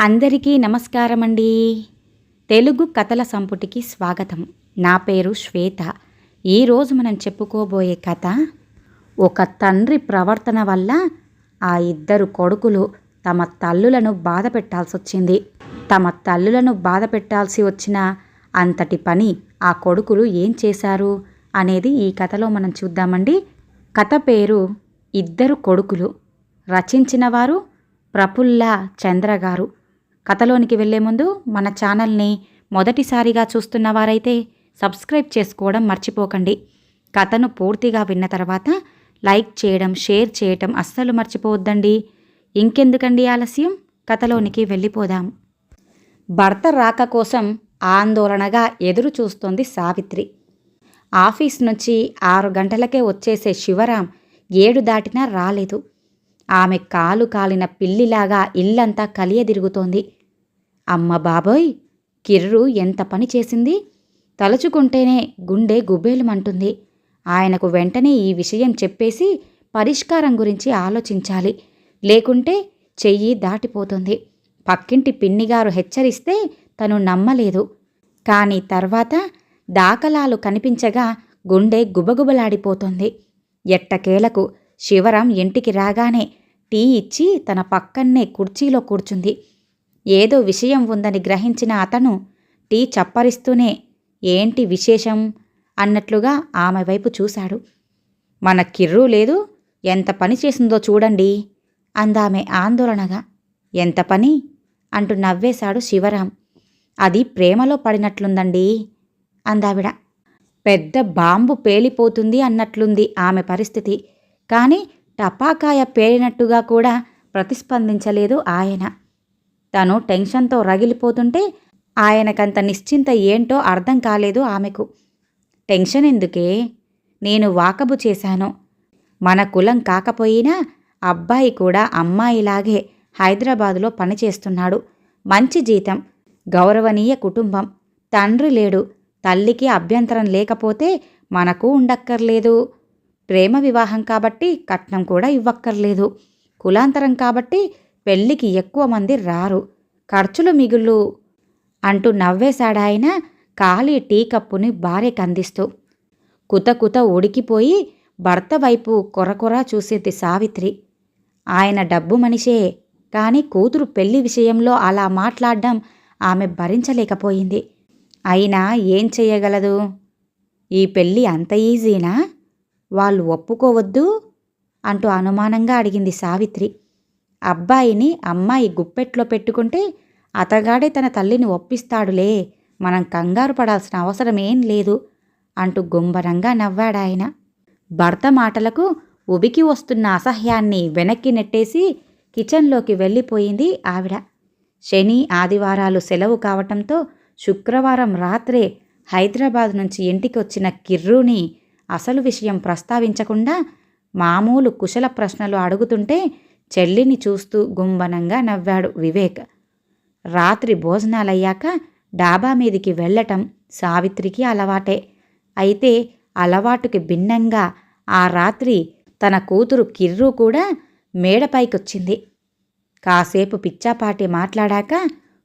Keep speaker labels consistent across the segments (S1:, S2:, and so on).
S1: అందరికీ నమస్కారమండి. తెలుగు కథల సంపుటికి స్వాగతం. నా పేరు శ్వేత. ఈరోజు మనం చెప్పుకోబోయే కథ, ఒక తండ్రి ప్రవర్తన వల్ల ఆ ఇద్దరు కొడుకులు తమ తల్లులను బాధ పెట్టాల్సొచ్చింది. తమ తల్లులను బాధ పెట్టాల్సి వచ్చిన అంతటి పని ఆ కొడుకులు ఏం చేశారు అనేది ఈ కథలో మనం చూద్దామండి. కథ పేరు ఇద్దరు కొడుకులు. రచించిన వారు ప్రఫుల్ల చంద్ర గారు. కథలోనికి వెళ్లే ముందు మన ఛానల్ని మొదటిసారిగా చూస్తున్న వారైతే సబ్స్క్రైబ్ చేసుకోవడం మర్చిపోకండి. కథను పూర్తిగా విన్న తర్వాత లైక్ చేయడం, షేర్ చేయటం అస్సలు మర్చిపోవద్దండి. ఇంకెందుకండి ఆలస్యం, కథలోనికి వెళ్ళిపోదాం. భర్త రాక కోసం ఆందోళనగా ఎదురు చూస్తోంది సావిత్రి. ఆఫీస్ నుంచి 6 గంటలకే వచ్చేసే శివరాం 7 దాటినా రాలేదు. ఆమె కాలు కాలిన పిల్లిలాగా ఇల్లంతా కలియదిరుగుతోంది. అమ్మ బాబోయ్, కిర్రు ఎంత పని చేసింది! తలుచుకుంటేనే గుండె గుబేలుమంటుంది. ఆయనకు వెంటనే ఈ విషయం చెప్పేసి పరిష్కారం గురించి ఆలోచించాలి, లేకుంటే చెయ్యి దాటిపోతుంది. పక్కింటి పిన్నిగారు హెచ్చరిస్తే తను నమ్మలేదు. కానీ తర్వాత దాఖలాలు కనిపించగా గుండె గుబగుబలాడిపోతుంది. ఎట్టకేలకు శివరాం ఇంటికి రాగానే టీ ఇచ్చి తన పక్కన్నే కుర్చీలో కూర్చుంది. ఏదో విషయం ఉందని గ్రహించిన అతను టీ చప్పరిస్తూనే, ఏంటి విశేషం అన్నట్లుగా ఆమె వైపు చూశాడు. మన కిర్రు లేదు, ఎంత పని చేసిందో చూడండి అందామె ఆందోళనగా. ఎంత పని అంటూ నవ్వేశాడు శివరాం. అది ప్రేమలో పడినట్లుందండి అందావిడ. పెద్ద బాంబు పేలిపోతుంది అన్నట్లుంది ఆమె పరిస్థితి. కానీ టపాకాయ పేలినట్టుగా కూడా ప్రతిస్పందించలేదు ఆయన. తను టెన్షన్తో రగిలిపోతుంటే ఆయనకంత నిశ్చింత ఏంటో అర్థం కాలేదు ఆమెకు. టెన్షన్ ఎందుకే, నేను వాకబు చేశాను. మన కులం కాకపోయినా అబ్బాయి కూడా అమ్మాయిలాగే హైదరాబాదులో పనిచేస్తున్నాడు. మంచి జీతం, గౌరవనీయ కుటుంబం. తండ్రి లేడు, తల్లికి అభ్యంతరం లేకపోతే మనకు ఉండక్కర్లేదు. ప్రేమ వివాహం కాబట్టి కట్నం కూడా ఇవ్వక్కర్లేదు. కులాంతరం కాబట్టి పెళ్లికి ఎక్కువ మంది రారు, ఖర్చులు మిగులు అంటూ నవ్వేశాడాయన ఖాళీ టీ కప్పుని భార్యకు అందిస్తూ. కుతకుత ఉడికిపోయి భర్త వైపు కొరకొరా చూసేది సావిత్రి. ఆయన డబ్బు మనిషే, కానీ కూతురు పెళ్లి విషయంలో అలా మాట్లాడడం ఆమె భరించలేకపోయింది. అయినా ఏం చెయ్యగలదు? ఈ పెళ్ళి అంత ఈజీనా? వాళ్ళు ఒప్పుకోవద్దు అంటూ అనుమానంగా అడిగింది సావిత్రి. అబ్బాయిని అమ్మాయి గుప్పెట్లో పెట్టుకుంటే అతగాడే తన తల్లిని ఒప్పిస్తాడులే, మనం కంగారు పడాల్సిన అవసరమేం లేదు అంటూ గుంభనంగా నవ్వాడాయన. భర్త మాటలకు ఉబికి వస్తున్న అసహ్యాన్ని వెనక్కి నెట్టేసి కిచెన్లోకి వెళ్ళిపోయింది ఆవిడ. శని, ఆదివారాలు సెలవు కావటంతో శుక్రవారం రాత్రే హైదరాబాద్ నుంచి ఇంటికి వచ్చిన కిర్రూని అసలు విషయం ప్రస్తావించకుండా మామూలు కుశల ప్రశ్నలు అడుగుతుంటే చెల్లిని చూస్తూ గుంభనంగా నవ్వాడు వివేక్. రాత్రి భోజనాలయ్యాక డాబా మీదికి వెళ్ళటం సావిత్రికి అలవాటే. అయితే అలవాటుకి భిన్నంగా ఆ రాత్రి తన కూతురు కిర్రు కూడా మేడపైకొచ్చింది. కాసేపు పిచ్చాపాటి మాట్లాడాక,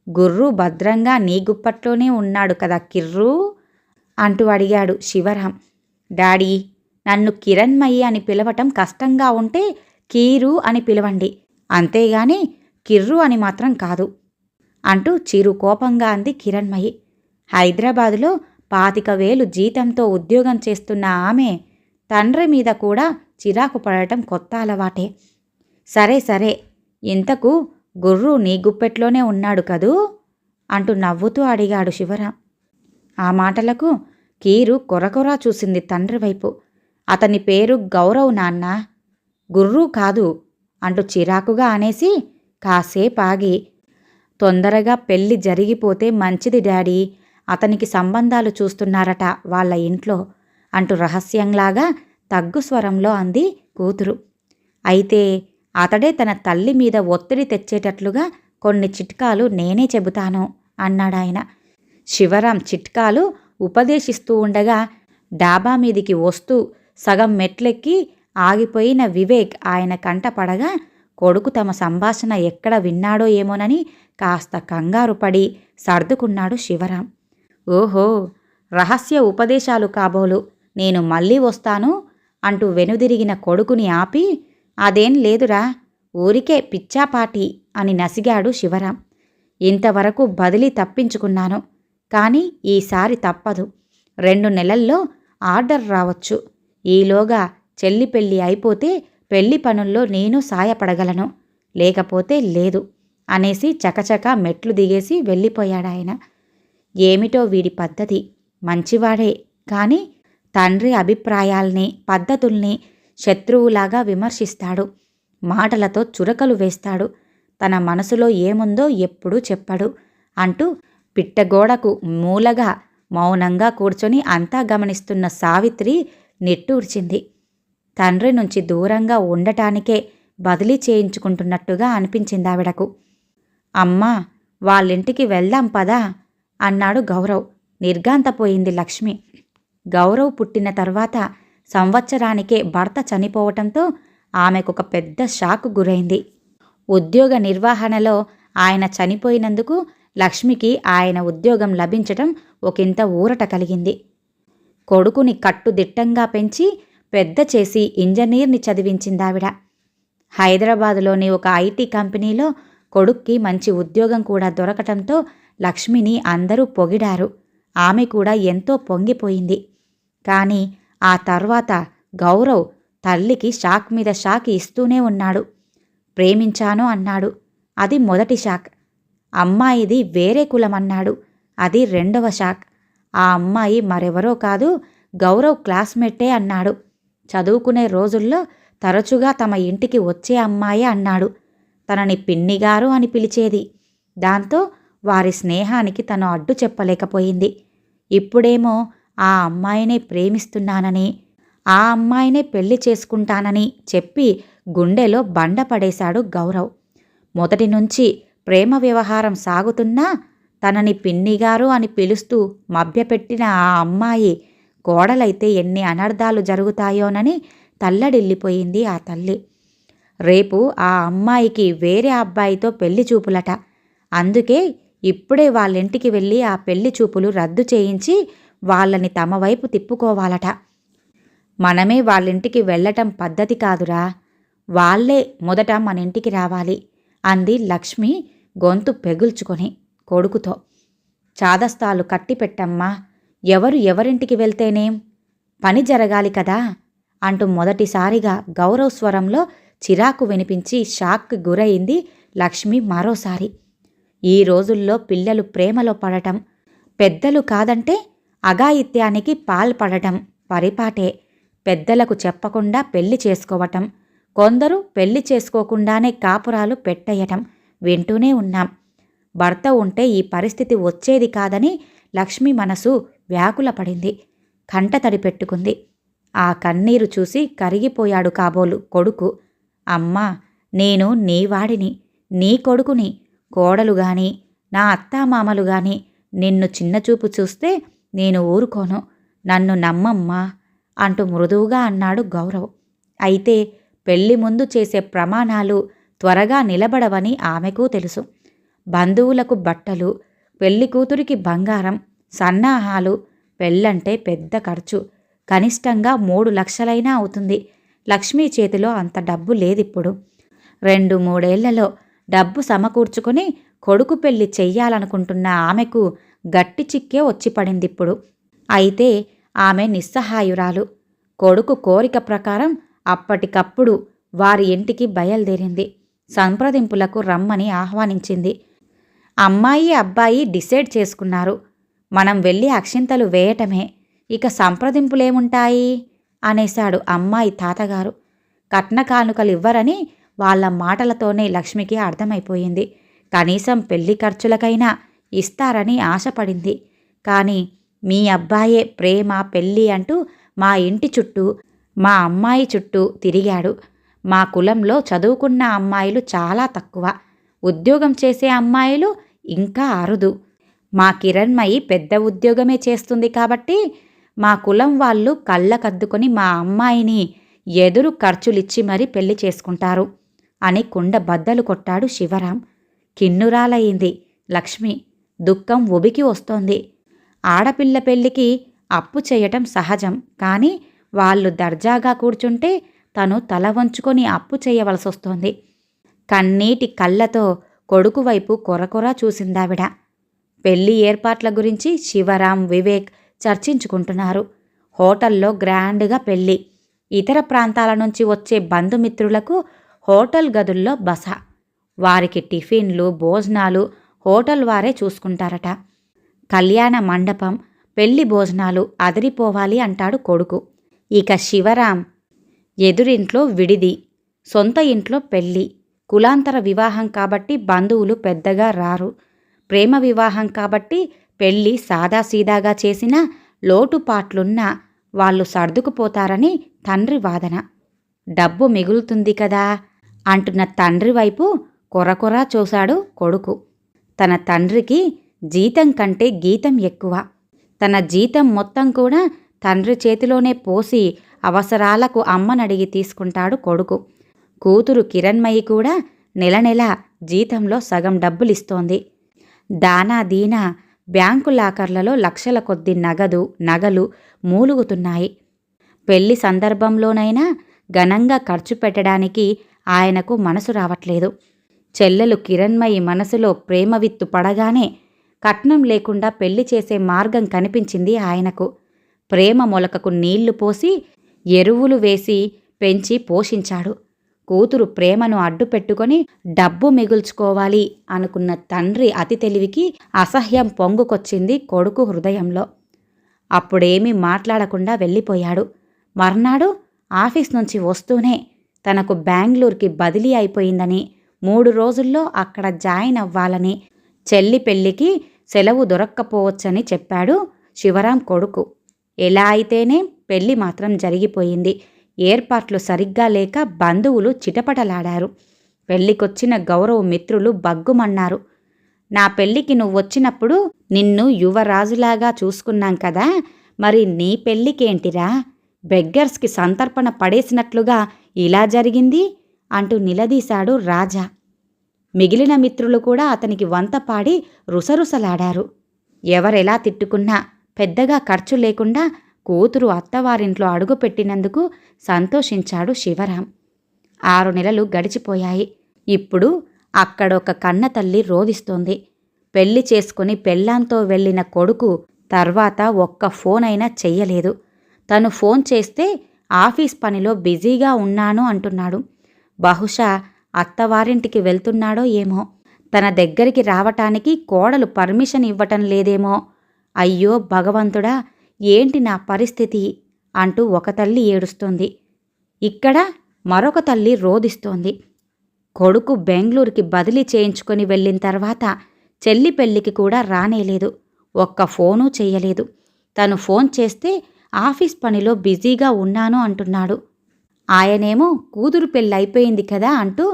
S1: గుర్రు భద్రంగా నీ గుప్పట్లోనే ఉన్నాడు కదా కిర్రు అంటూ అడిగాడు శివరాం. డాడీ, నన్ను కిరణ్మయి అని పిలవటం కష్టంగా ఉంటే కీరు అని పిలవండి, అంతేగాని కిర్రు అని మాత్రం కాదు అంటూ చిరు కోపంగా అంది కిరణ్మయి. హైదరాబాదులో 25,000 జీతంతో ఉద్యోగం చేస్తున్న ఆమె తండ్రి మీద కూడా చిరాకు పడటం కొత్త అలవాటే. సరే సరే, ఇంతకు గుర్రు నీ గుప్పెట్లోనే ఉన్నాడు కదూ అంటూ నవ్వుతూ అడిగాడు శివరాం. ఆ మాటలకు కీరు కొరకొరా చూసింది తండ్రి వైపు. అతని పేరు గౌరవ్ నాన్న, గుర్రు కాదు అంటూ చిరాకుగా అనేసి కాసేపాగి, తొందరగా పెళ్లి జరిగిపోతే మంచిది డాడీ, అతనికి సంబంధాలు చూస్తున్నారట వాళ్ళ ఇంట్లో అంటూ రహస్యంలాగా తగ్గు స్వరంలో అంది కూతురు. అయితే అతడే తన తల్లి మీద ఒత్తిడి తెచ్చేటట్లుగా కొన్ని చిట్కాలు నేనే చెబుతాను అన్నాడాయన. శివరాం చిట్కాలు ఉపదేశిస్తూ ఉండగా డాబా మీదికి వస్తూ సగం మెట్లెక్కి ఆగిపోయిన వివేక్ ఆయన కంట పడగా కొడుకు తమ సంభాషణ ఎక్కడ విన్నాడో ఏమోనని కాస్త కంగారు పడి సర్దుకున్నాడు శివరాం. ఓహో, రహస్య ఉపదేశాలు కాబోలు, నేను మళ్ళీ వస్తాను అంటూ వెనుదిరిగిన కొడుకుని ఆపి, అదేం లేదురా, ఊరికే పిచ్చాపాటి అని నసిగాడు శివరాం. ఇంతవరకు బదిలీ తప్పించుకున్నాను, కానీ ఈసారి తప్పదు. 2 నెలల్లో ఆర్డర్ రావచ్చు. ఈలోగా చెల్లి పెళ్ళి అయిపోతే పెళ్లి పనుల్లో నేను సాయపడగలను, లేకపోతే లేదు అనేసి చకచకా మెట్లు దిగేసి వెళ్ళిపోయాడాయన. ఏమిటో వీడి పద్ధతి, మంచివాడే కానీ తండ్రి అభిప్రాయాల్ని పద్ధతుల్ని శత్రువులాగా విమర్శిస్తాడు, మాటలతో చురకలు వేస్తాడు, తన మనసులో ఏముందో ఎప్పుడూ చెప్పడు అంటూ పిట్టగోడకు మూలగా మౌనంగా కూర్చొని అంతా గమనిస్తున్న సావిత్రి నిట్టూర్చింది. తండ్రి నుంచి దూరంగా ఉండటానికే బదిలీ చేయించుకుంటున్నట్టుగా అనిపించిందావిడకు. అమ్మా, వాళ్ళింటికి వెళ్దాం పదా అన్నాడు గౌరవ్. నిర్ఘాంతపోయింది లక్ష్మి. గౌరవ్ పుట్టిన తర్వాత సంవత్సరానికే భర్త చనిపోవటంతో ఆమెకొక పెద్ద షాక్ గురైంది. ఉద్యోగ నిర్వహణలో ఆయన చనిపోయినందుకు లక్ష్మికి ఆయన ఉద్యోగం లభించటం ఒకంత ఊరట కలిగింది. కొడుకుని కట్టుదిట్టంగా పెంచి పెద్ద చేసి ఇంజనీర్ని చదివించిందావిడ. హైదరాబాదులోని ఒక ఐటీ కంపెనీలో కొడుక్కి మంచి ఉద్యోగం కూడా దొరకటంతో లక్ష్మిని అందరూ పొగిడారు. ఆమె కూడా ఎంతో పొంగిపోయింది. కానీ ఆ తర్వాత గౌరవ్ తల్లికి షాక్ మీద షాక్ ఇస్తూనే ఉన్నాడు. ప్రేమించాను అన్నాడు, అది మొదటి షాక్. అమ్మాయిది వేరే కులమన్నాడు, అది రెండవ షాక్. ఆ అమ్మాయి మరెవరో కాదు, గౌరవ్ క్లాస్మేటే అన్నాడు. చదువుకునే రోజుల్లో తరచుగా తమ ఇంటికి వచ్చే అమ్మాయే అన్నాడు. తనని పిన్నిగారు అని పిలిచేది. దాంతో వారి స్నేహానికి తను అడ్డు చెప్పలేకపోయింది. ఇప్పుడేమో ఆ అమ్మాయినే ప్రేమిస్తున్నానని, ఆ అమ్మాయినే పెళ్లి చేసుకుంటానని చెప్పి గుండెలో బండ పడేశాడు గౌరవ్. మొదటి నుంచి ప్రేమ వ్యవహారం సాగుతున్నా తనని పిన్నిగారు అని పిలుస్తూ మభ్యపెట్టిన ఆ అమ్మాయి కోడలైతే ఎన్ని అనర్థాలు జరుగుతాయోనని తల్లడిల్లిపోయింది ఆ తల్లి. రేపు ఆ అమ్మాయికి వేరే అబ్బాయితో పెళ్లి చూపులట. అందుకే ఇప్పుడే వాళ్ళింటికి వెళ్ళి ఆ పెళ్లి చూపులు రద్దు చేయించి వాళ్ళని తమ వైపు తిప్పుకోవాలట. మనమే వాళ్ళింటికి వెళ్ళటం పద్ధతి కాదురా, వాళ్లే మొదట మన ఇంటికి రావాలి అంది లక్ష్మి గొంతు పెగుల్చుకొని కొడుకుతో. చాదస్తాలు కట్టిపెట్టమ్మా, ఎవరు ఎవరింటికి వెళ్తేనేం, పని జరగాలి కదా అంటూ మొదటిసారిగా గౌరవ్ స్వరంలో చిరాకు వినిపించి షాక్కి గురైంది లక్ష్మి మరోసారి. ఈ రోజుల్లో పిల్లలు ప్రేమలో పడటం, పెద్దలు కాదంటే అఘాయిత్యానికి పాల్పడటం పరిపాటే. పెద్దలకు చెప్పకుండా పెళ్లి చేసుకోవటం, కొందరు పెళ్లి చేసుకోకుండానే కాపురాలు పెట్టేయటం వింటూనే ఉన్నాం. భర్త ఉంటే ఈ పరిస్థితి వచ్చేది కాదని లక్ష్మి మనసు వ్యాకులపడింది. కంటతడి పెట్టుకుంది. ఆ కన్నీరు చూసి కరిగిపోయాడు కాబోలు కొడుకు. అమ్మా, నేను నీ వాడిని, నీ కొడుకుని. కోడలుగాని నా అత్తామామలుగాని నిన్ను చిన్నచూపు చూస్తే నేను ఊరుకోను, నన్ను నమ్మమ్మా అంటూ మృదువుగా అన్నాడు గౌరవ్. అయితే పెళ్లి ముందు చేసే ప్రమాణాలు త్వరగా నిలబడవని ఆమెకు తెలుసు. బంధువులకు బట్టలు, పెళ్లి కూతురికి బంగారం, సన్నాహాలు, పెళ్ళంటే పెద్ద ఖర్చు. కనిష్టంగా 3 లక్షలైనా అవుతుంది. లక్ష్మీ చేతిలో అంత డబ్బు లేదిప్పుడు. 2-3 ఏళ్లలో డబ్బు సమకూర్చుకుని కొడుకు పెళ్లి చెయ్యాలనుకుంటున్న ఆమెకు గట్టి చిక్కే వచ్చి పడిందిప్పుడు. అయితే ఆమె నిస్సహాయురాలు. కొడుకు కోరిక ప్రకారం అప్పటికప్పుడు వారి ఇంటికి బయలుదేరింది. సంప్రదింపులకు రమ్మని ఆహ్వానించింది. అమ్మాయి అబ్బాయి డిసైడ్ చేసుకున్నారు. మనం వెళ్ళి అక్షింతలు వేయటమే, ఇక సంప్రదింపులేముంటాయి అనేశాడు అమ్మాయి తాతగారు. కట్న కానుకలివ్వరని వాళ్ళ మాటలతోనే లక్ష్మికి అర్థమైపోయింది. కనీసం పెళ్లి ఖర్చులకైనా ఇస్తారని ఆశపడింది. కానీ మీ అబ్బాయే ప్రేమ పెళ్ళి అంటూ మా ఇంటి చుట్టూ, మా అమ్మాయి చుట్టూ తిరిగాడు. మా కులంలో చదువుకున్న అమ్మాయిలు చాలా తక్కువ, ఉద్యోగం చేసే అమ్మాయిలు ఇంకా అరుదు. మా కిరణ్మయి పెద్ద ఉద్యోగమే చేస్తుంది కాబట్టి మా కులం వాళ్ళు కళ్ళకద్దుకొని మా అమ్మాయిని ఎదురు ఖర్చులిచ్చి మరీ పెళ్లి చేసుకుంటారు అని కుండ బద్దలు కొట్టాడు శివరాం. కిన్నురాలయ్యింది లక్ష్మి. దుఃఖం ఉబికి వస్తోంది. ఆడపిల్ల పెళ్లికి అప్పు చేయటం సహజం. కానీ వాళ్ళు దర్జాగా కూర్చుంటే తను తల వంచుకొని అప్పు చేయవలసొస్తోంది. కన్నీటి కళ్ళతో కొడుకు వైపు కొరకొరా చూసిందావిడ. పెళ్లి ఏర్పాట్ల గురించి శివరాం, వివేక్ చర్చించుకుంటున్నారు. హోటల్లో గ్రాండ్గా పెళ్లి. ఇతర ప్రాంతాల నుంచి వచ్చే బంధుమిత్రులకు హోటల్ గదుల్లో బస. వారికి టిఫిన్లు, భోజనాలు హోటల్ వారే చూసుకుంటారట. కళ్యాణ మండపం, పెళ్లి భోజనాలు అదిరిపోవాలి అంటాడు కొడుకు. ఇక శివరాం ఎదురింట్లో విడిది, సొంత ఇంట్లో పెళ్లి. కులాంతర వివాహం కాబట్టి బంధువులు పెద్దగా రారు. ప్రేమ వివాహం కాబట్టి పెళ్లి సాదాసీదాగా చేసినా లోటుపాట్లున్నా వాళ్ళు సర్దుకుపోతారని తండ్రి వాదన. డబ్బు మిగులుతుంది కదా అంటున్న తండ్రి వైపు కొరకొరా చూశాడు కొడుకు. తన తండ్రికి జీతం కంటే గీతం ఎక్కువ. తన జీతం మొత్తం కూడా తండ్రి చేతిలోనే పోసి అవసరాలకు అమ్మనడిగి తీసుకుంటాడు కొడుకు. కూతురు కిరణ్మయి కూడా నెల నెల జీతంలో సగం డబ్బులిస్తోంది. దానా దీనా బ్యాంకు లాకర్లలో లక్షల కొద్ది నగలు మూలుగుతున్నాయి. పెళ్లి సందర్భంలోనైనా ఘనంగా ఖర్చు పెట్టడానికి ఆయనకు మనసు రావట్లేదు. చెల్లెలు కిరణ్మయి మనసులో ప్రేమ విత్తు పడగానే కట్నం లేకుండా పెళ్లి చేసే మార్గం కనిపించింది ఆయనకు. ప్రేమ మొలకకు నీళ్లు పోసి ఎరువులు వేసి పెంచి పోషించాడు. కూతురు ప్రేమను అడ్డు పెట్టుకొని డబ్బు మిగుల్చుకోవాలి అనుకున్న తండ్రి అతి తెలివికి అసహ్యం పొంగుకొచ్చింది కొడుకు హృదయంలో. అప్పుడేమీ మాట్లాడకుండా వెళ్ళిపోయాడు. మర్నాడు ఆఫీస్ నుంచి వస్తూనే తనకు బెంగళూరుకి బదిలీ అయిపోయిందని, 3 రోజుల్లో అక్కడ జాయిన్ అవ్వాలని, చెల్లి పెళ్లికి సెలవు దొరక్కపోవచ్చని చెప్పాడు శివరాం కొడుకు. ఎలా అయితేనే పెళ్లి మాత్రం జరిగిపోయింది. ఏర్పాట్లు సరిగ్గా లేక బంధువులు చిటపటలాడారు. పెళ్లికొచ్చిన గౌరవ మిత్రులు బగ్గుమన్నారు. నా పెళ్లికి నువ్వొచ్చినప్పుడు నిన్ను యువరాజులాగా చూసుకున్నాం కదా, మరి నీ పెళ్లికేంటిరా, బెగ్గర్స్కి సంతర్పణ పడేసినట్లుగా ఇలా జరిగింది అంటూ నిలదీశాడు రాజా. మిగిలిన మిత్రులు కూడా అతనికి వంతపాడి రుసరుసలాడారు. ఎవరెలా తిట్టుకున్నా పెద్దగా ఖర్చు లేకుండా కూతురు అత్తవారింట్లో అడుగుపెట్టినందుకు సంతోషించాడు శివరాం. 6 నెలలు గడిచిపోయాయి. ఇప్పుడు అక్కడొక కన్నతల్లి రోదిస్తోంది. పెళ్లి చేసుకుని పెళ్ళాంతో వెళ్ళిన కొడుకు తర్వాత ఒక్క ఫోన్ అయినా చెయ్యలేదు. తను ఫోన్ చేస్తే ఆఫీస్ పనిలో బిజీగా ఉన్నాను అంటున్నాడు. బహుశా అత్తవారింటికి వెళ్తున్నాడో ఏమో. తన దగ్గరికి రావటానికి కోడలు పర్మిషన్ ఇవ్వటం లేదేమో. అయ్యో భగవంతుడా, ఏంటి నా పరిస్థితి అంటూ ఒక తల్లి ఏడుస్తోంది. ఇక్కడ మరొక తల్లి రోదిస్తోంది. కొడుకు బెంగళూరుకి బదిలీ చేయించుకొని వెళ్ళిన తర్వాత చెల్లి పెళ్లికి కూడా రానేలేదు. ఒక్క ఫోను చెయ్యలేదు. తను ఫోన్ చేస్తే ఆఫీస్ పనిలో బిజీగా ఉన్నాను అంటున్నాడు. ఆయనేమో కూతురు పెళ్ళైపోయింది కదా అంటూ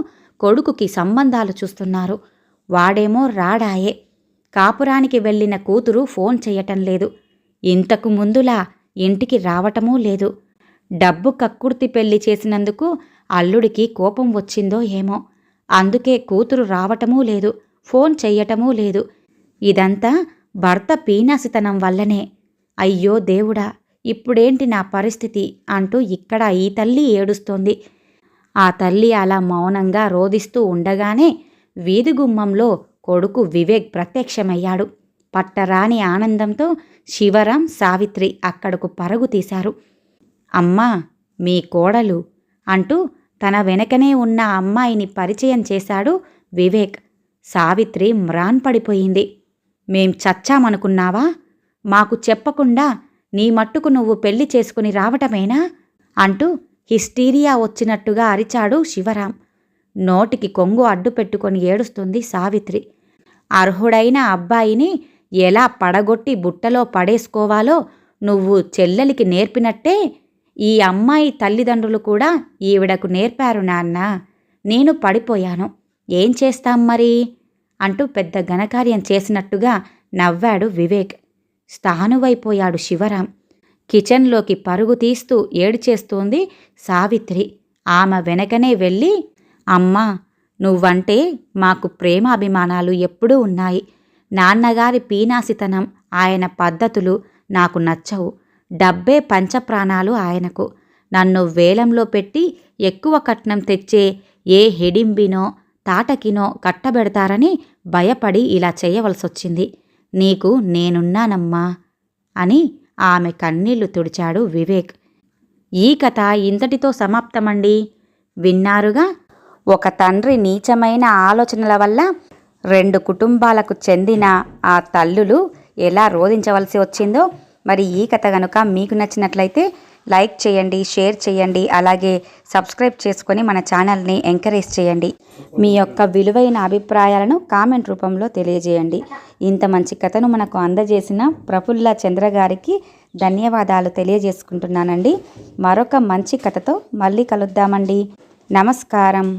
S1: కొడుకుకి సంబంధాలు చూస్తున్నారు. వాడేమో రాడాయే. కాపురానికి వెళ్ళిన కూతురు ఫోన్ చెయ్యటం లేదు. ఇంతకు ముందులా ఇంటికి రావటమూ లేదు. డబ్బు కక్కుర్తి పెళ్లి చేసినందుకు అల్లుడికి కోపం వచ్చిందో ఏమో. అందుకే కూతురు రావటమూ లేదు, ఫోన్ చెయ్యటమూ లేదు. ఇదంతా భర్త పీనాసితనం వల్లనే. అయ్యో దేవుడా, ఇప్పుడేంటి నా పరిస్థితి అంటూ ఇక్కడ ఈ తల్లి ఏడుస్తోంది. ఆ తల్లి అలా మౌనంగా రోదిస్తూ ఉండగానే వీధి గుమ్మంలో కొడుకు వివేక్ ప్రత్యక్షమయ్యాడు. పట్టరాని ఆనందంతో శివరాం, సావిత్రి అక్కడకు పరుగు తీశారు. అమ్మా, మీ కోడలు అంటూ తన వెనకనే ఉన్న అమ్మాయిని పరిచయం చేశాడు వివేక్. సావిత్రి మ్రాన్పడిపోయింది. మేం చచ్చామనుకున్నావా? మాకు చెప్పకుండా నీ మట్టుకు నువ్వు పెళ్లి చేసుకుని రావటమేనా అంటూ హిస్టీరియా వచ్చినట్టుగా అరిచాడు శివరాం. నోటికి కొంగు అడ్డు పెట్టుకొని ఏడుస్తుంది సావిత్రి. అర్హుడైన అబ్బాయిని ఎలా పడగొట్టి బుట్టలో పడేసుకోవాలో నువ్వు చెల్లెలికి నేర్పినట్టే ఈ అమ్మాయి తల్లిదండ్రులు కూడా ఈవిడకు నేర్పారు నాన్న. నేను పడిపోయాను, ఏం చేస్తాం మరి అంటూ పెద్ద ఘనకార్యం చేసినట్టుగా నవ్వాడు వివేక్. స్థానువైపోయాడు శివరాం. కిచెన్లోకి పరుగు తీస్తూ ఏడ్చేస్తోంది సావిత్రి. ఆమె వెనకనే వెళ్ళి, అమ్మా, నువ్వంటే మాకు ప్రేమాభిమానాలు ఎప్పుడూ ఉన్నాయి. నాన్నగారి పీనాసితనం, ఆయన పద్ధతులు నాకు నచ్చవు. డబ్బే పంచప్రాణాలు ఆయనకు. నన్ను వేలంలో పెట్టి ఎక్కువ కట్నం తెచ్చే ఏ హిడింబినో తాటకినో కట్టబెడతారని భయపడి ఇలా చేయవలసొచ్చింది. నీకు నేనున్నానమ్మా అని ఆమె కన్నీళ్లు తుడిచాడు వివేక్. ఈ కథ ఇంతటితో సమాప్తమండి. విన్నారుగా, ఒక తండ్రి నీచమైన ఆలోచనల వల్ల 2 కుటుంబాలకు చెందిన ఆ తల్లులు ఎలా రోధించవలసి వచ్చిందో. మరి ఈ కథ కనుక మీకు నచ్చినట్లయితే లైక్ చేయండి, షేర్ చేయండి, అలాగే సబ్స్క్రైబ్ చేసుకొని మన ఛానల్ని ఎంకరేజ్ చేయండి. మీ యొక్క విలువైన అభిప్రాయాలను కామెంట్ రూపంలో తెలియజేయండి. ఇంత మంచి కథను మనకు అందజేసిన ప్రఫుల్ల చంద్ర గారికి ధన్యవాదాలు తెలియజేసుకుంటున్నానండి. మరొక మంచి కథతో మళ్ళీ కలుద్దామండి. నమస్కారం.